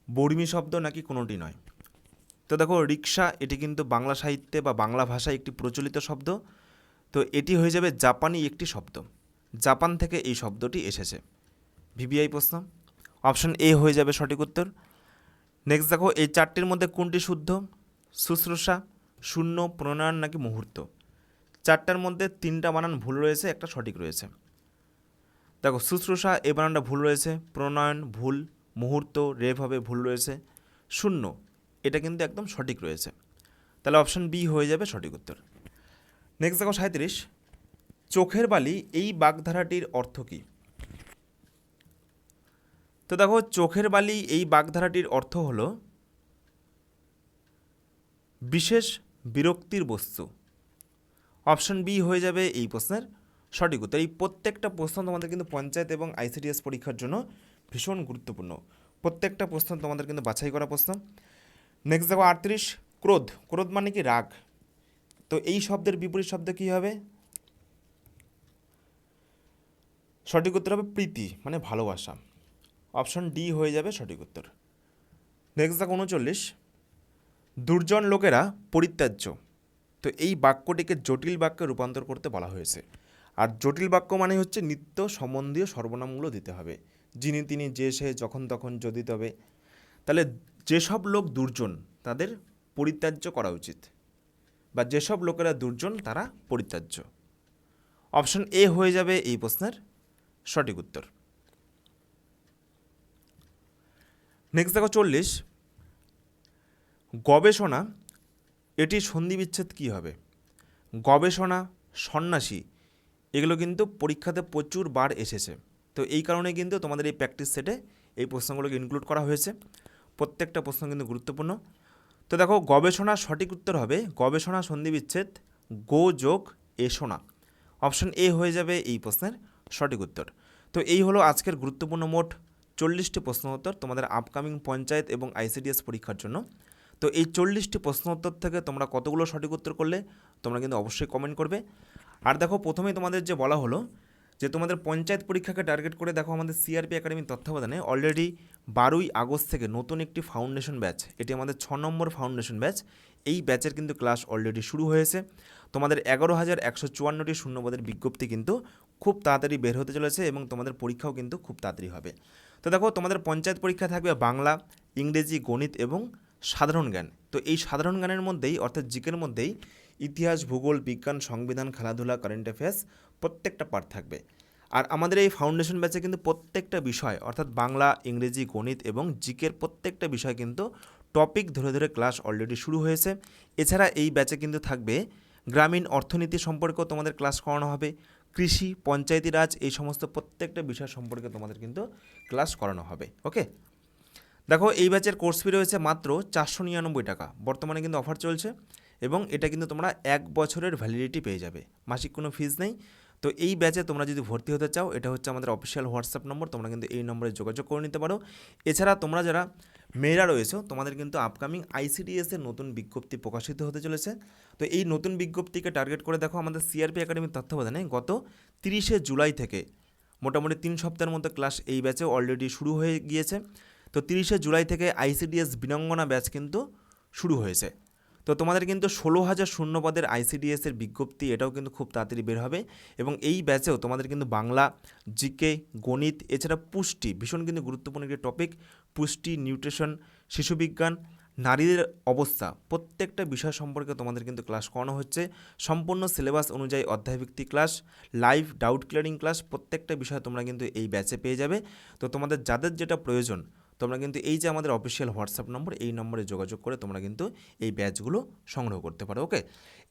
S1: বর্মী শব্দ নাকি কোনোটি নয়? তো দেখো রিক্সা এটি কিন্তু বাংলা সাহিত্যে বা বাংলা ভাষায় একটি প্রচলিত শব্দ। তো এটি হয়ে যাবে জাপানি একটি শব্দ, জাপান থেকে এই শব্দটি এসেছে। ভিভিআই প্রশ্ন, অপশন এ হয়ে যাবে সঠিক উত্তর। নেক্সট দেখো এই চারটির মধ্যে কোনটি শুদ্ধ? শুশ্রূষা, শূন্য, প্রণয়ন নাকি মুহূর্ত? চারটার মধ্যে তিনটা বানান ভুল রয়েছে, একটা সঠিক রয়েছে। দেখো শুশ্রূষা এই বানানটা ভুল রয়েছে, প্রণয়ন ভুল, মুহূর্ত রেফ হবে ভুল রয়েছে, শূন্য এটা কিন্তু একদম সঠিক রয়েছে। তাহলে অপশন বি হয়ে যাবে সঠিক উত্তর। নেক্সট দেখো 37, চোখের বালি এই বাগধারাটির অর্থ কী? তো দেখো চোখের বালি এই বাগধারাটির অর্থ হলো বিশেষ বিরক্তির বস্তু। অপশন বি হয়ে যাবে এই প্রশ্নের সঠিক উত্তর। এই প্রত্যেকটা প্রশ্ন তোমাদের কিন্তু পঞ্চায়েত এবং আইসিডিএস পরীক্ষার জন্য ভীষণ গুরুত্বপূর্ণ। প্রত্যেকটা প্রশ্ন তোমাদের কিন্তু বাছাই করা প্রশ্ন। নেক্সট দেখো 38, ক্রোধ, ক্রোধ মানে কি রাগ। তো এই শব্দের বিপরীত শব্দ কী হবে? সঠিক উত্তর হবে প্রীতি, মানে ভালোবাসা। অপশন ডি হয়ে যাবে সঠিক উত্তর। নেক্সট দেখো 39, দুর্জন লোকেরা পরিত্যাজ্য। তো এই বাক্যটিকে জটিল বাক্যে রূপান্তর করতে বলা হয়েছে। আর জটিল বাক্য মানে হচ্ছে নিত্য সম্বন্ধীয় সর্বনামগুলো দিতে হবে, যিনি তিনি যে সে যখন তখন যদি তবে। তাহলে যেসব লোক দুর্জন তাদের পরিত্যাজ্য করা উচিত, বা যেসব লোকেরা দুর্জন তারা পরিত্যাজ্য। অপশন এ হয়ে যাবে এই প্রশ্নের সঠিক উত্তর। নেক্সট দেখো 40, গবেষণা এটি সন্ধি বিচ্ছেদ কী হবে? গবেষণা, সন্ন্যাসী এগুলো কিন্তু পরীক্ষাতে প্রচুর বার এসেছে। তো এই কারণে কিন্তু তোমাদের এই প্র্যাকটিস সেটে এই প্রশ্নগুলোকে ইনক্লুড করা হয়েছে। প্রত্যেকটা প্রশ্ন কিন্তু গুরুত্বপূর্ণ। তো দেখো গবেষণার সঠিক উত্তর হবে গবেষণা সন্ধি বিচ্ছেদ গো যোগ এসোনা। অপশন এ হয়ে যাবে এই প্রশ্নের সঠিক উত্তর। তো এই হলো আজকের গুরুত্বপূর্ণ মোট 40টি প্রশ্ন উত্তর তোমাদের আপকামিং পঞ্চায়েত এবং আইসিডিএস পরীক্ষার জন্য। তো এই 40টি প্রশ্ন উত্তর থেকে তোমরা কতগুলো সঠিক উত্তর করলে তোমরা কিন্তু অবশ্যই কমেন্ট করবে। আর দেখো প্রথমেই তোমাদের যে বলা হলো যে তোমাদের পঞ্চায়েত পরীক্ষাকে টার্গেট করে দেখো আমাদের সিআরপি একাডেমির তত্ত্বাবধানে অলরেডি 12ই আগস্ট থেকে নতুন একটি ফাউন্ডেশন ব্যাচ, এটি আমাদের 6 নম্বর ফাউন্ডেশন ব্যাচ, এই ব্যাচের কিন্তু ক্লাস অলরেডি শুরু হয়েছে। তোমাদের 11,154টি শূন্যপদের বিজ্ঞপ্তি কিন্তু খুব তাড়াতাড়ি বের হতে চলেছে এবং তোমাদের পরীক্ষাও কিন্তু খুব তাড়াতাড়ি হবে। তো দেখো তোমাদের পঞ্চায়েত পরীক্ষা থাকবে বাংলা, ইংরেজি, গণিত এবং সাধারণ জ্ঞান। তো এই সাধারণ জ্ঞানের মধ্যেই অর্থাৎ জিকের মধ্যেই ইতিহাস, ভূগোল, বিজ্ঞান, সংবিধান, খেলাধুলা, কারেন্ট অ্যাফেয়ার্স প্রত্যেকটা পার্ট থাকবে। আর আমাদের এই ফাউন্ডেশন ব্যাচে কিন্তু প্রত্যেকটা বিষয় অর্থাৎ বাংলা, ইংরেজি, গণিত এবং জিকের প্রত্যেকটা বিষয় কিন্তু টপিক ধরে ধরে ক্লাস অলরেডি শুরু হয়েছে। এছাড়া এই ব্যাচে কিন্তু থাকবে গ্রামীণ অর্থনীতি সম্পর্কেও তোমাদের ক্লাস করানো হবে, কৃষি, পঞ্চায়েতি রাজ, এই সমস্ত প্রত্যেকটা বিষয় সম্পর্কে তোমাদের কিন্তু ক্লাস করানো হবে। ওকে, দেখো এই ব্যাচের কোর্স ফি রয়েছে মাত্র 499 টাকা, বর্তমানে কিন্তু অফার চলছে এবং এটা কিন্তু তোমরা 1 বছরের ভ্যালিডিটি পেয়ে যাবে, মাসিক কোনো ফিজ নেই। তো এই ব্যাচে তোমরা যদি ভর্তি হতে চাও, এটা হচ্ছে আমাদের অফিসিয়াল হোয়াটসঅ্যাপ নম্বর, তোমরা কিন্তু এই নম্বরে যোগাযোগ করে নিতে পারো। এছাড়া তোমরা যারা মেয়েরা রয়েছো তোমাদের কিন্তু আপকামিং আইসিডিএসের নতুন বিজ্ঞপ্তি প্রকাশিত হতে চলেছে। তো এই নতুন বিজ্ঞপ্তিকে টার্গেট করে দেখো আমাদের সিআরপি একাডেমির তত্ত্বাবধানে গত 30শে জুলাই থেকে মোটামুটি 3 সপ্তাহের মধ্যে ক্লাস এই ব্যাচে অলরেডি শুরু হয়ে গিয়েছে। তো 30শে জুলাই থেকে আইসিডিএস বীরাঙ্গনা ব্যাচ কিন্তু শুরু হয়েছে। তো তোমাদের কিন্তু 16,000 শূন্যপদের আইসিডিএসের বিজ্ঞপ্তি এটাও কিন্তু খুব তাড়াতাড়ি বের হবে এবং এই ব্যাচেও তোমাদের কিন্তু বাংলা, জিকে, গণিত, এছাড়া পুষ্টি ভীষণ কিন্তু গুরুত্বপূর্ণ একটি টপিক, পুষ্টি, নিউট্রিশন, শিশুবিজ্ঞান, নারীদের অবস্থা প্রত্যেকটা বিষয় সম্পর্কে তোমাদের কিন্তু ক্লাস করানো হচ্ছে। সম্পূর্ণ সিলেবাস অনুযায়ী অধ্যায়ভিত্তিক class, live doubt clearing class, প্রত্যেকটা বিষয় তোমরা কিন্তু এই ব্যাচে পেয়ে যাবে। তো তোমাদের যাদের যেটা প্রয়োজন তোমরা কিন্তু এই যে আমাদের অফিসিয়াল হোয়াটসঅ্যাপ নম্বর, এই নম্বরে যোগাযোগ করে তোমরা কিন্তু এই ব্যাচগুলো সংগ্রহ করতে পারো। ওকে,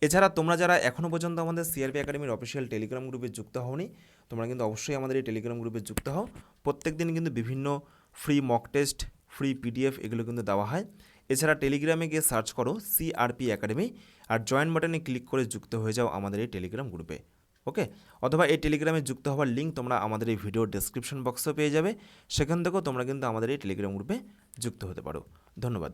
S1: এছাড়া তোমরা যারা এখনও পর্যন্ত আমাদের সিআরপি একাডেমির অফিসিয়াল টেলিগ্রাম গ্রুপে যুক্ত হওনি, তোমরা কিন্তু অবশ্যই আমাদের এই টেলিগ্রাম গ্রুপে যুক্ত হও। প্রত্যেক দিন কিন্তু বিভিন্ন free mock test, free PDF এগুলো কিন্তু দেওয়া হয়। এছাড়া টেলিগ্রামে গিয়ে সার্চ করো সিআরপি একাডেমি আর জয়েন বাটনে ক্লিক করে যুক্ত হয়ে যাও আমাদের এই টেলিগ্রাম গ্রুপে। ওকে, অথবা এই টেলিগ্রামে যুক্ত হওয়ার লিঙ্ক তোমরা আমাদের এই ভিডিওর ডেসক্রিপশন বক্সেও পেয়ে যাবে, সেখান থেকেও তোমরা কিন্তু আমাদের এই টেলিগ্রাম গ্রুপে যুক্ত হতে পারো। ধন্যবাদ।